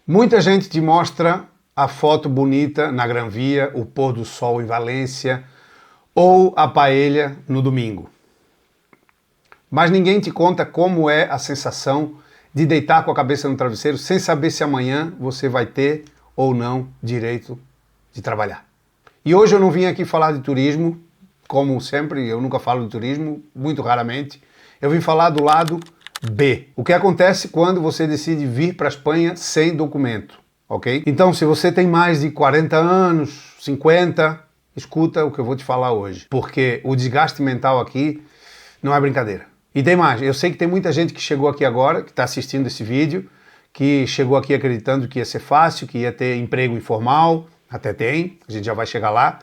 Muita gente te mostra a foto bonita na Gran Via, o pôr do sol em Valência ou a paella no domingo. Mas ninguém te conta como é a sensação de deitar com a cabeça no travesseiro sem saber se amanhã você vai ter ou não direito de trabalhar. E hoje eu não vim aqui falar de turismo, como sempre, eu nunca falo de turismo, muito raramente. Eu vim falar do lado B. O que acontece quando você decide vir para a Espanha sem documento, ok? Então, se você tem mais de 40 anos, 50, escuta o que eu vou te falar hoje, porque o desgaste mental aqui não é brincadeira. E tem mais, eu sei que tem muita gente que chegou aqui agora, que está assistindo esse vídeo, que chegou aqui acreditando que ia ser fácil, que ia ter emprego informal, até tem, a gente já vai chegar lá,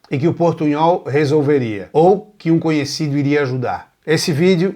e que o portunhol resolveria, ou que um conhecido iria ajudar. Esse vídeo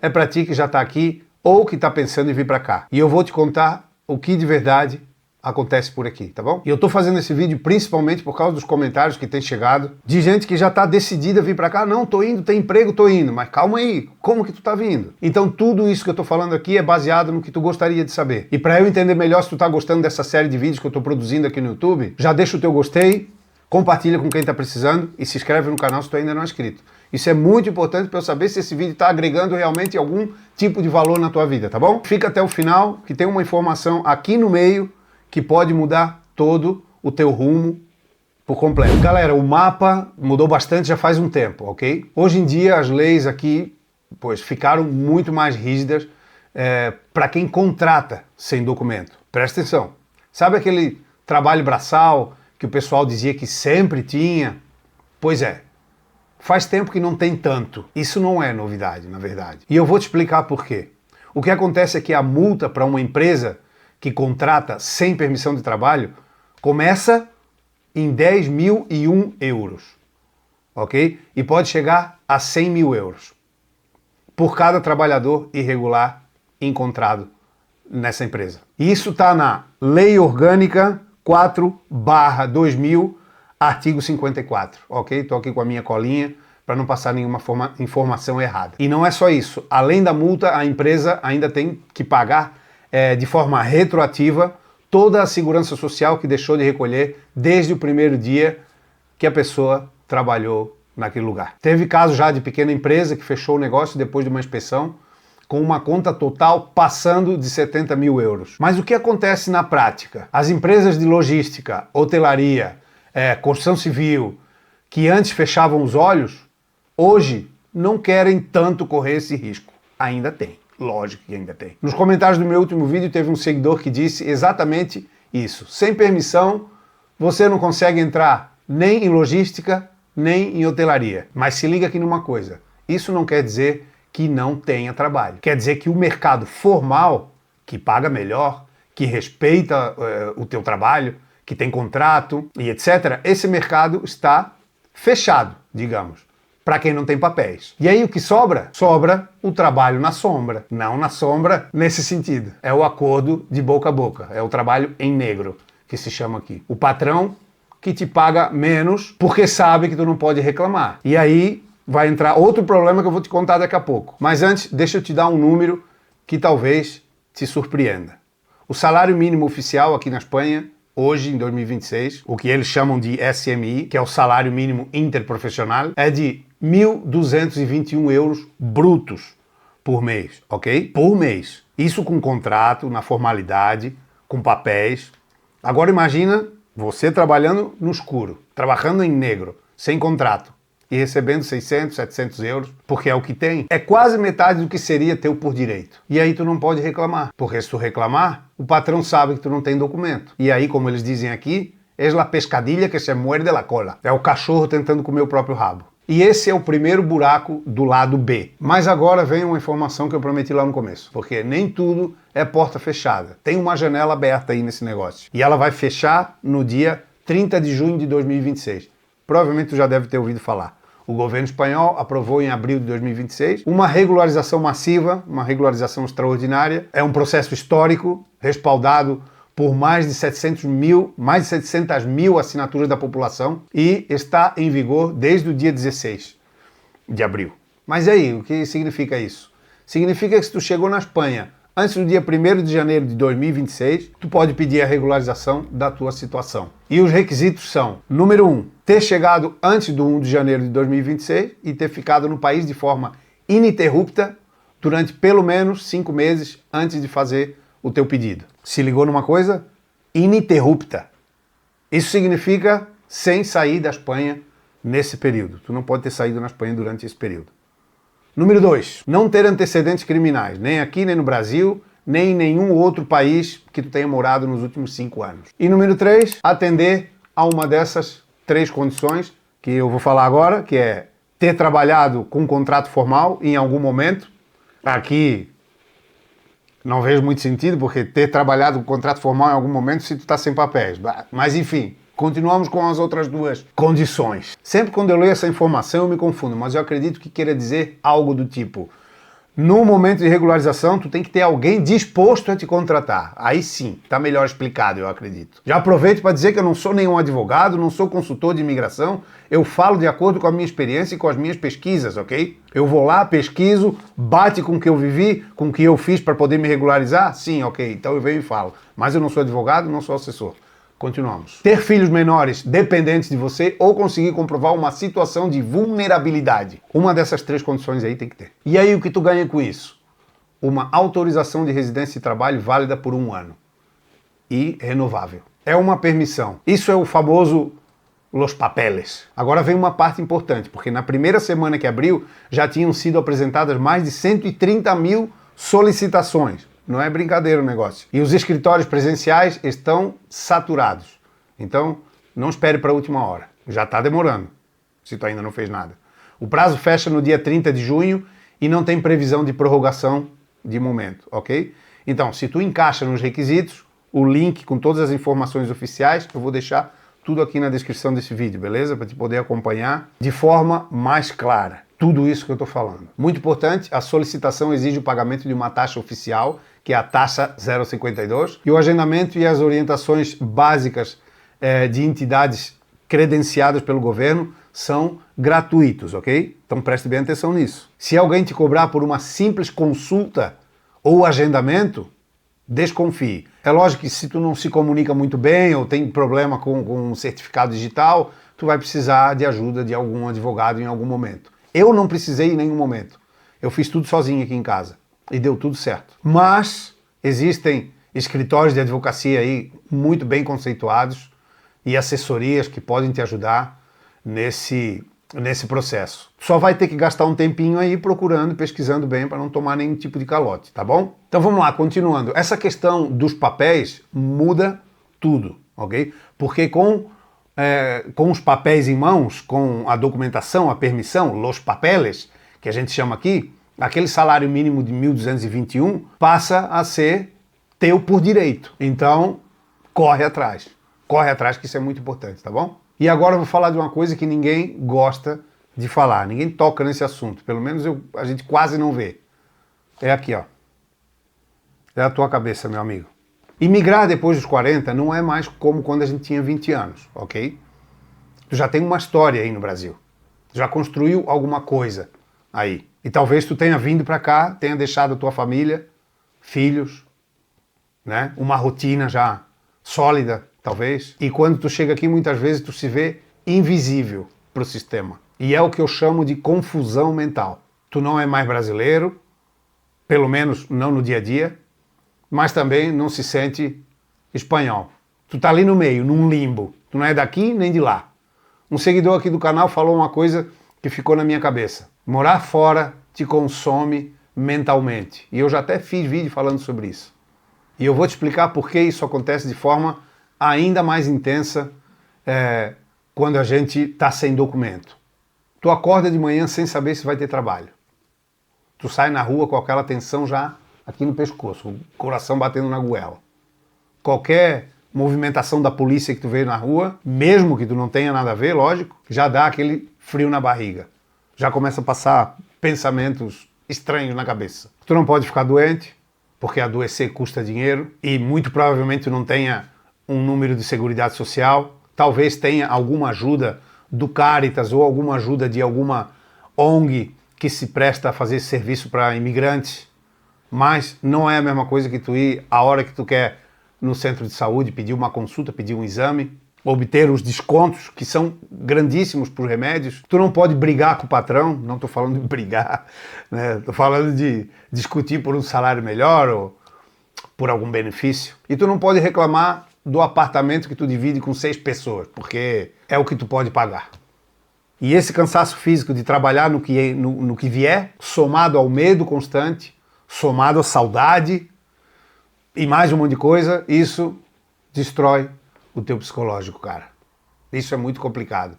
é para ti que já está aqui, ou que está pensando em vir para cá. E eu vou te contar o que de verdade acontece por aqui, tá bom? E eu tô fazendo esse vídeo principalmente por causa dos comentários que tem chegado de gente que já tá decidida a vir pra cá. Não, tô indo, tem emprego, tô indo. Mas calma aí, como que tu tá vindo? Então tudo isso que eu tô falando aqui é baseado no que tu gostaria de saber. E para eu entender melhor se tu tá gostando dessa série de vídeos que eu tô produzindo aqui no YouTube, já deixa o teu gostei, compartilha com quem tá precisando e se inscreve no canal se tu ainda não é inscrito. Isso é muito importante para eu saber se esse vídeo está agregando realmente algum tipo de valor na tua vida, tá bom? Fica até o final que tem uma informação aqui no meio que pode mudar todo o teu rumo por completo. Galera, o mapa mudou bastante já faz um tempo, ok? Hoje em dia as leis aqui, pois, ficaram muito mais rígidas para quem contrata sem documento. Presta atenção. Sabe aquele trabalho braçal que o pessoal dizia que sempre tinha? Pois é, faz tempo que não tem tanto. Isso não é novidade, na verdade. E eu vou te explicar por quê. O que acontece é que a multa para uma empresa que contrata sem permissão de trabalho começa em 10.001 euros, ok? E pode chegar a 100 mil euros por cada trabalhador irregular encontrado nessa empresa. Isso está na Lei Orgânica 4/2000, artigo 54, ok? Estou aqui com a minha colinha para não passar nenhuma informação errada. E não é só isso. Além da multa, a empresa ainda tem que pagar de forma retroativa toda a segurança social que deixou de recolher desde o primeiro dia que a pessoa trabalhou naquele lugar. Teve caso já de pequena empresa que fechou o negócio depois de uma inspeção com uma conta total passando de 70 mil euros. Mas o que acontece na prática? As empresas de logística, hotelaria, construção civil, que antes fechavam os olhos, hoje não querem tanto correr esse risco. Ainda tem. Lógico que ainda tem. Nos comentários do meu último vídeo teve um seguidor que disse exatamente isso. Sem permissão, você não consegue entrar nem em logística, nem em hotelaria. Mas se liga aqui numa coisa. Isso não quer dizer que não tenha trabalho. Quer dizer que o mercado formal, que paga melhor, que respeita o teu trabalho, que tem contrato e etc., esse mercado está fechado, digamos, para quem não tem papéis. E aí o que sobra? Sobra o trabalho na sombra. Não na sombra nesse sentido. É o acordo de boca a boca. É o trabalho em negro, que se chama aqui. O patrão que te paga menos porque sabe que tu não pode reclamar. E aí vai entrar outro problema que eu vou te contar daqui a pouco. Mas antes, deixa eu te dar um número que talvez te surpreenda. O salário mínimo oficial aqui na Espanha, hoje, em 2026, o que eles chamam de SMI, que é o salário mínimo interprofissional, é de 1.221 euros brutos por mês, ok? Por mês. Isso com contrato, na formalidade, com papéis. Agora imagina você trabalhando no escuro, trabalhando em negro, sem contrato, e recebendo 600, 700 euros, porque é o que tem. É quase metade do que seria teu por direito. E aí tu não pode reclamar, porque se tu reclamar, o patrão sabe que tu não tem documento. E aí, como eles dizem aqui, es la pescadilla que se muerde la cola. É o cachorro tentando comer o próprio rabo. E esse é o primeiro buraco do lado B. Mas agora vem uma informação que eu prometi lá no começo, porque nem tudo é porta fechada. Tem uma janela aberta aí nesse negócio. E ela vai fechar no dia 30 de junho de 2026. Provavelmente tu já deve ter ouvido falar. O governo espanhol aprovou em abril de 2026 uma regularização massiva, uma regularização extraordinária. É um processo histórico, respaldado por mais de 700 mil assinaturas da população e está em vigor desde o dia 16 de abril. Mas e aí, o que significa isso? Significa que se tu chegou na Espanha antes do dia 1º de janeiro de 2026, tu pode pedir a regularização da tua situação. E os requisitos são, número 1, ter chegado antes do 1 de janeiro de 2026 e ter ficado no país de forma ininterrupta durante pelo menos 5 meses antes de fazer o teu pedido. Se ligou numa coisa? Ininterrupta. Isso significa sem sair da Espanha nesse período. Tu não pode ter saído na Espanha durante esse período. Número 2, não ter antecedentes criminais, nem aqui, nem no Brasil, nem em nenhum outro país que tu tenha morado nos últimos 5 anos. E número 3, atender a uma dessas 3 condições que eu vou falar agora, que é ter trabalhado com um contrato formal em algum momento. Aqui não vejo muito sentido, porque ter trabalhado com contrato formal em algum momento se tu está sem papéis. Mas enfim, continuamos com as outras 2 condições. Sempre quando eu leio essa informação eu me confundo, mas eu acredito que queira dizer algo do tipo: no momento de regularização, tu tem que ter alguém disposto a te contratar. Aí sim, tá melhor explicado, eu acredito. Já aproveito para dizer que eu não sou nenhum advogado, não sou consultor de imigração, eu falo de acordo com a minha experiência e com as minhas pesquisas, ok? Eu vou lá, pesquiso, bate com o que eu vivi, com o que eu fiz para poder me regularizar? Sim, ok, então eu venho e falo. Mas eu não sou advogado, não sou assessor. Continuamos. Ter filhos menores dependentes de você ou conseguir comprovar uma situação de vulnerabilidade. Uma dessas 3 condições aí tem que ter. E aí o que tu ganha com isso? Uma autorização de residência e trabalho válida por 1 ano. E renovável. É uma permissão. Isso é o famoso los papeles. Agora vem uma parte importante, porque na primeira semana que abriu já tinham sido apresentadas mais de 130 mil solicitações. Não é brincadeira o negócio. E os escritórios presenciais estão saturados. Então, não espere para a última hora. Já está demorando, se tu ainda não fez nada. O prazo fecha no dia 30 de junho e não tem previsão de prorrogação de momento, ok? Então, se tu encaixa nos requisitos, o link com todas as informações oficiais, eu vou deixar tudo aqui na descrição desse vídeo, beleza? Para te poder acompanhar de forma mais clara. Tudo isso que eu estou falando. Muito importante, a solicitação exige o pagamento de uma taxa oficial, que é a taxa 0,52, e o agendamento e as orientações básicas de entidades credenciadas pelo governo são gratuitos, ok? Então preste bem atenção nisso. Se alguém te cobrar por uma simples consulta ou agendamento, desconfie. É lógico que se tu não se comunica muito bem ou tem problema com um certificado digital, tu vai precisar de ajuda de algum advogado em algum momento. Eu não precisei em nenhum momento. Eu fiz tudo sozinho aqui em casa e deu tudo certo. Mas existem escritórios de advocacia aí muito bem conceituados e assessorias que podem te ajudar nesse processo. Só vai ter que gastar um tempinho aí procurando, pesquisando bem para não tomar nenhum tipo de calote, tá bom? Então vamos lá, continuando. Essa questão dos papéis muda tudo, ok? Porque com os papéis em mãos, com a documentação, a permissão, los papeles, que a gente chama aqui, aquele salário mínimo de 1.221 passa a ser teu por direito. Então, corre atrás. Corre atrás, que isso é muito importante, tá bom? E agora eu vou falar de uma coisa que ninguém gosta de falar, ninguém toca nesse assunto, pelo menos a gente quase não vê. É aqui, ó. É a tua cabeça, meu amigo. Imigrar depois dos 40 não é mais como quando a gente tinha 20 anos, ok? Tu já tem uma história aí no Brasil. Tu já construiu alguma coisa aí. E talvez tu tenha vindo para cá, tenha deixado a tua família, filhos, né? Uma rotina já sólida, talvez. E quando tu chega aqui, muitas vezes tu se vê invisível para o sistema. E é o que eu chamo de confusão mental. Tu não é mais brasileiro, pelo menos não no dia a dia, mas também não se sente espanhol. Tu tá ali no meio, num limbo. Tu não é daqui nem de lá. Um seguidor aqui do canal falou uma coisa que ficou na minha cabeça. Morar fora te consome mentalmente. E eu já até fiz vídeo falando sobre isso. E eu vou te explicar por que isso acontece de forma ainda mais intensa quando a gente está sem documento. Tu acorda de manhã sem saber se vai ter trabalho. Tu sai na rua com aquela tensão já aqui no pescoço, o coração batendo na goela. Qualquer movimentação da polícia que tu vê na rua, mesmo que tu não tenha nada a ver, lógico, já dá aquele frio na barriga. Já começa a passar pensamentos estranhos na cabeça. Tu não pode ficar doente, porque adoecer custa dinheiro, e muito provavelmente tu não tenha um número de seguridade social, talvez tenha alguma ajuda do Caritas ou alguma ajuda de alguma ONG que se presta a fazer serviço para imigrantes. Mas não é a mesma coisa que tu ir a hora que tu quer no centro de saúde, pedir uma consulta, pedir um exame, obter os descontos, que são grandíssimos por remédios. Tu não pode brigar com o patrão, não estou falando de brigar, né? Estou falando de discutir por um salário melhor ou por algum benefício. E tu não pode reclamar do apartamento que tu divide com 6 pessoas, porque é o que tu pode pagar. E esse cansaço físico de trabalhar no que vier, somado ao medo constante, somado à saudade e mais um monte de coisa, isso destrói o teu psicológico, cara. Isso é muito complicado.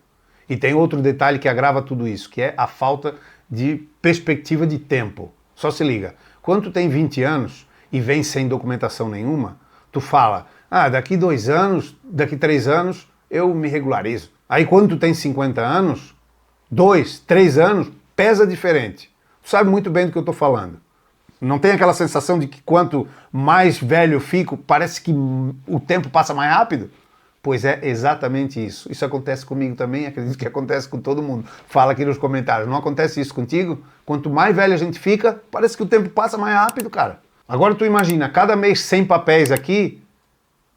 E tem outro detalhe que agrava tudo isso, que é a falta de perspectiva de tempo. Só se liga, quando tu tem 20 anos e vem sem documentação nenhuma, tu fala, daqui 2 anos, daqui 3 anos, eu me regularizo. Aí quando tu tem 50 anos, 2, 3 anos, pesa diferente. Tu sabe muito bem do que eu estou falando. Não tem aquela sensação de que quanto mais velho eu fico, parece que o tempo passa mais rápido? Pois é exatamente isso. Isso acontece comigo também, acredito que acontece com todo mundo. Fala aqui nos comentários, não acontece isso contigo? Quanto mais velho a gente fica, parece que o tempo passa mais rápido, cara. Agora tu imagina, cada mês sem papéis aqui,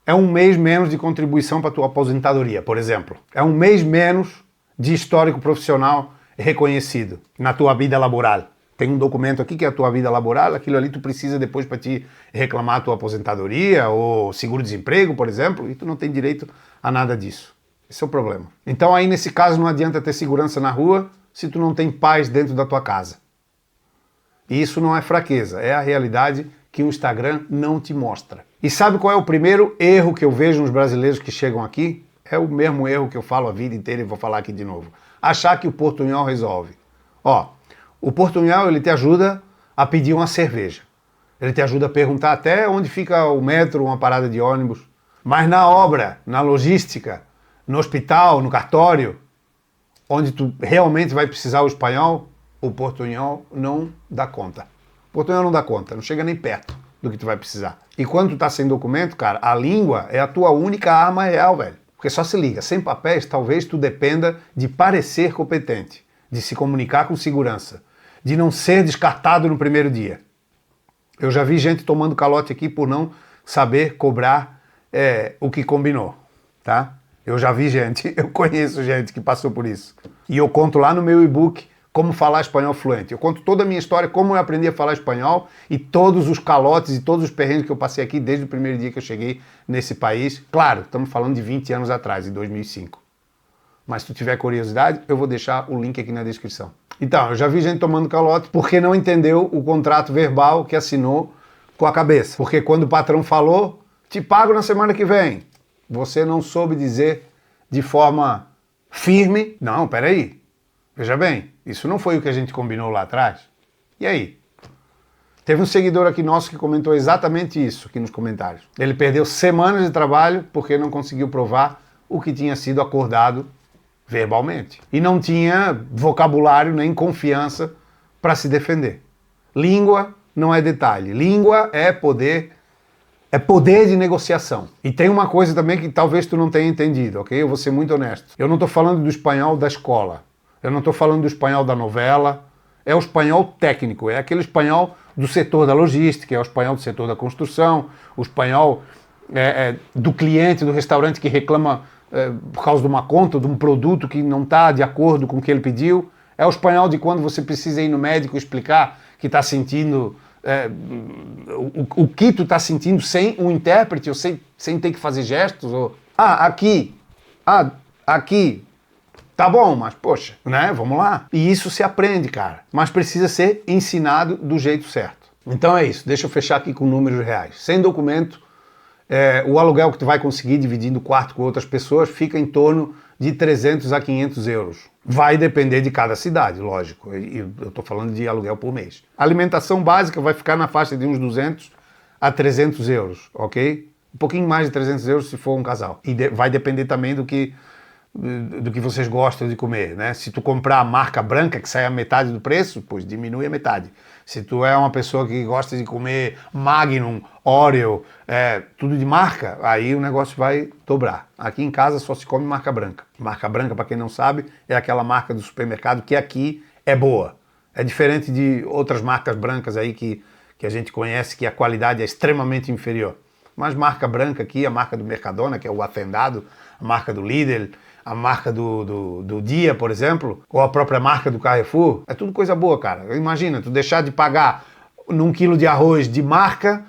é um mês menos de contribuição para a tua aposentadoria, por exemplo. É um mês menos de histórico profissional reconhecido na tua vida laboral. Tem um documento aqui que é a tua vida laboral, aquilo ali tu precisa depois para te reclamar a tua aposentadoria ou seguro-desemprego, por exemplo, e tu não tem direito a nada disso. Esse é o problema. Então aí nesse caso não adianta ter segurança na rua se tu não tem paz dentro da tua casa. E isso não é fraqueza, é a realidade que o Instagram não te mostra. E sabe qual é o primeiro erro que eu vejo nos brasileiros que chegam aqui? É o mesmo erro que eu falo a vida inteira e vou falar aqui de novo. Achar que o portunhol resolve. O portunhol, ele te ajuda a pedir uma cerveja. Ele te ajuda a perguntar até onde fica o metro, uma parada de ônibus. Mas na obra, na logística, no hospital, no cartório, onde tu realmente vai precisar o espanhol, o portunhol não dá conta. O portunhol não dá conta, não chega nem perto do que tu vai precisar. E quando tu tá sem documento, cara, a língua é a tua única arma real, velho. Porque só se liga, sem papéis, talvez tu dependa de parecer competente, de se comunicar com segurança, de não ser descartado no primeiro dia. Eu já vi gente tomando calote aqui por não saber cobrar o que combinou, tá? Eu já vi gente, eu conheço gente que passou por isso. E eu conto lá no meu e-book Como Falar Espanhol Fluente. Eu conto toda a minha história, como eu aprendi a falar espanhol e todos os calotes e todos os perrengues que eu passei aqui desde o primeiro dia que eu cheguei nesse país. Claro, estamos falando de 20 anos atrás, em 2005. Mas se tu tiver curiosidade, eu vou deixar o link aqui na descrição. Então, eu já vi gente tomando calote porque não entendeu o contrato verbal que assinou com a cabeça. Porque quando o patrão falou, te pago na semana que vem, você não soube dizer de forma firme, não, peraí, veja bem, isso não foi o que a gente combinou lá atrás. E aí? Teve um seguidor aqui nosso que comentou exatamente isso aqui nos comentários. Ele perdeu semanas de trabalho porque não conseguiu provar o que tinha sido acordado verbalmente. E não tinha vocabulário nem confiança para se defender. Língua não é detalhe. Língua é poder de negociação. E tem uma coisa também que talvez tu não tenha entendido, ok? Eu vou ser muito honesto. Eu não estou falando do espanhol da escola. Eu não estou falando do espanhol da novela. É o espanhol técnico. É aquele espanhol do setor da logística, é o espanhol do setor da construção, o espanhol do cliente do restaurante que reclama por causa de uma conta, de um produto que não está de acordo com o que ele pediu. É o espanhol de quando você precisa ir no médico explicar que está sentindo o que tu está sentindo sem um intérprete, ou sem ter que fazer gestos. Ou, aqui, tá bom, mas poxa, né, vamos lá. E isso se aprende, cara, mas precisa ser ensinado do jeito certo. Então é isso, deixa eu fechar aqui com números reais. Sem documento, o aluguel que tu vai conseguir dividindo o quarto com outras pessoas fica em torno de 300 a 500 euros. Vai depender de cada cidade, lógico. Eu estou falando de aluguel por mês. A alimentação básica vai ficar na faixa de uns 200 a 300 euros, ok? Um pouquinho mais de 300 euros se for um casal. E vai depender também do que vocês gostam de comer, né? Se tu comprar a marca branca, que sai a metade do preço, pois diminui a metade. Se tu é uma pessoa que gosta de comer Magnum, Oreo, tudo de marca, aí o negócio vai dobrar. Aqui em casa só se come marca branca. Marca branca, para quem não sabe, é aquela marca do supermercado que aqui é boa. É diferente de outras marcas brancas aí que que a gente conhece que a qualidade é extremamente inferior. Mas marca branca aqui, a marca do Mercadona, que é o Hacendado, a marca do Lidl, a marca do Dia, por exemplo, ou a própria marca do Carrefour, é tudo coisa boa, cara. Imagina, tu deixar de pagar num quilo de arroz de marca,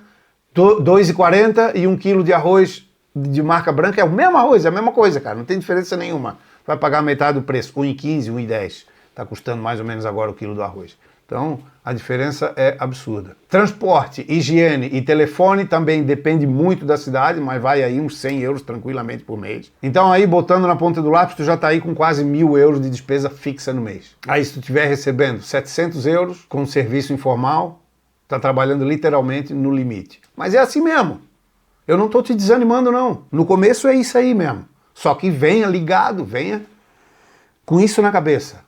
R$ 2,40 e 1 quilo de arroz de marca branca é o mesmo arroz, é a mesma coisa, cara, não tem diferença nenhuma. Tu vai pagar metade do preço, R$ 1,15, R$ 1,10. Está custando mais ou menos agora o quilo do arroz. Então, a diferença é absurda. Transporte, higiene e telefone também depende muito da cidade, mas vai aí uns 100 euros tranquilamente por mês. Então aí, botando na ponta do lápis, tu já está aí com quase 1.000 euros de despesa fixa no mês. Aí se tu estiver recebendo 700 euros com um serviço informal, está trabalhando literalmente no limite. Mas é assim mesmo. Eu não estou te desanimando, não. No começo é isso aí mesmo. Só que venha ligado, venha com isso na cabeça.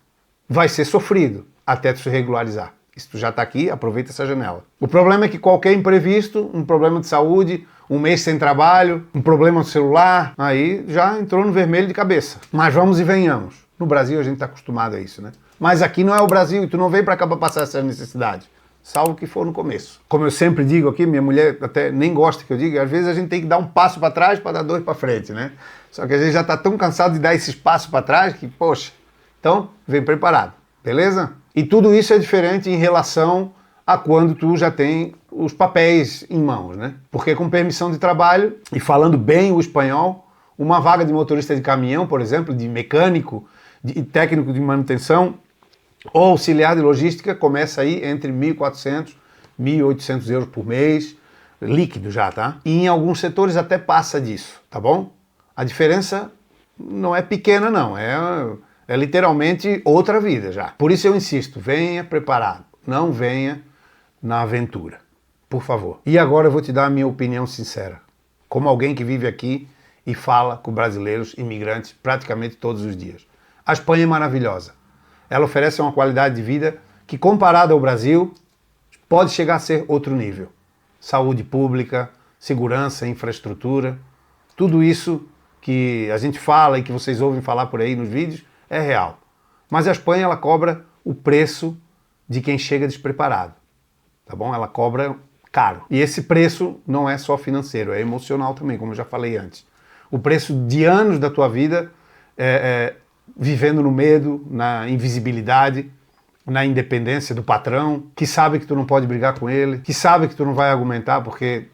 Vai ser sofrido até tu se regularizar. Se tu já está aqui, aproveita essa janela. O problema é que qualquer imprevisto, um problema de saúde, um mês sem trabalho, um problema no celular, aí já entrou no vermelho de cabeça. Mas vamos e venhamos. No Brasil a gente está acostumado a isso, né? Mas aqui não é o Brasil e tu não vem para cá para passar essa necessidade. Salvo que for no começo. Como eu sempre digo aqui, minha mulher até nem gosta que eu diga, às vezes a gente tem que dar um passo para trás para dar 2 para frente, né? Só que a gente já está tão cansado de dar esses passos para trás que, poxa, então vem preparado, beleza? E tudo isso é diferente em relação a quando tu já tem os papéis em mãos, né? Porque com permissão de trabalho e falando bem o espanhol, uma vaga de motorista de caminhão, por exemplo, de mecânico, de técnico de manutenção, ou auxiliar de logística começa aí entre 1.400 e 1.800 euros por mês, líquido já, tá? E em alguns setores até passa disso, tá bom? A diferença não é pequena não, é literalmente outra vida já. Por isso eu insisto, venha preparado, não venha na aventura, por favor. E agora eu vou te dar a minha opinião sincera, como alguém que vive aqui e fala com brasileiros, imigrantes, praticamente todos os dias. A Espanha é maravilhosa. Ela oferece uma qualidade de vida que, comparada ao Brasil, pode chegar a ser outro nível. Saúde pública, segurança, infraestrutura, tudo isso que a gente fala e que vocês ouvem falar por aí nos vídeos é real. Mas a Espanha, ela cobra o preço de quem chega despreparado, tá bom? Ela cobra caro. E esse preço não é só financeiro, é emocional também, como eu já falei antes. O preço de anos da tua vida vivendo no medo, na invisibilidade, na independência do patrão, que sabe que tu não pode brigar com ele, que sabe que tu não vai argumentar, porque...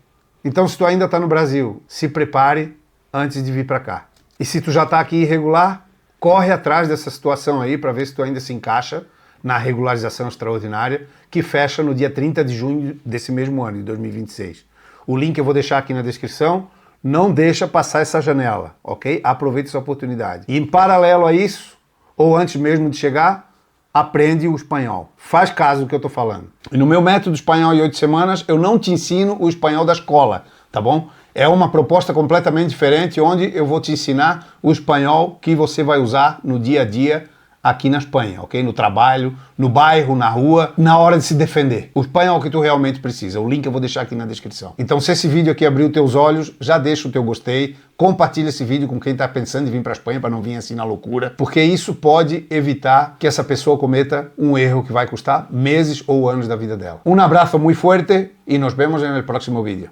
Então, se tu ainda está no Brasil, se prepare antes de vir para cá. E se tu já está aqui irregular, corre atrás dessa situação aí para ver se tu ainda se encaixa na regularização extraordinária, que fecha no dia 30 de junho desse mesmo ano, de 2026. O link eu vou deixar aqui na descrição. Não deixa passar essa janela, ok? Aproveite essa oportunidade. E em paralelo a isso, ou antes mesmo de chegar, aprende o espanhol. Faz caso do que eu estou falando. E no meu método espanhol em 8 semanas, eu não te ensino o espanhol da escola, tá bom? É uma proposta completamente diferente, onde eu vou te ensinar o espanhol que você vai usar no dia a dia aqui na Espanha, ok? No trabalho, no bairro, na rua, na hora de se defender. O espanhol que tu realmente precisa. O link eu vou deixar aqui na descrição. Então, se esse vídeo aqui abriu teus olhos, já deixa o teu gostei, compartilha esse vídeo com quem está pensando em vir para a Espanha, para não vir assim na loucura, porque isso pode evitar que essa pessoa cometa um erro que vai custar meses ou anos da vida dela. Um abraço muito forte e nos vemos no próximo vídeo.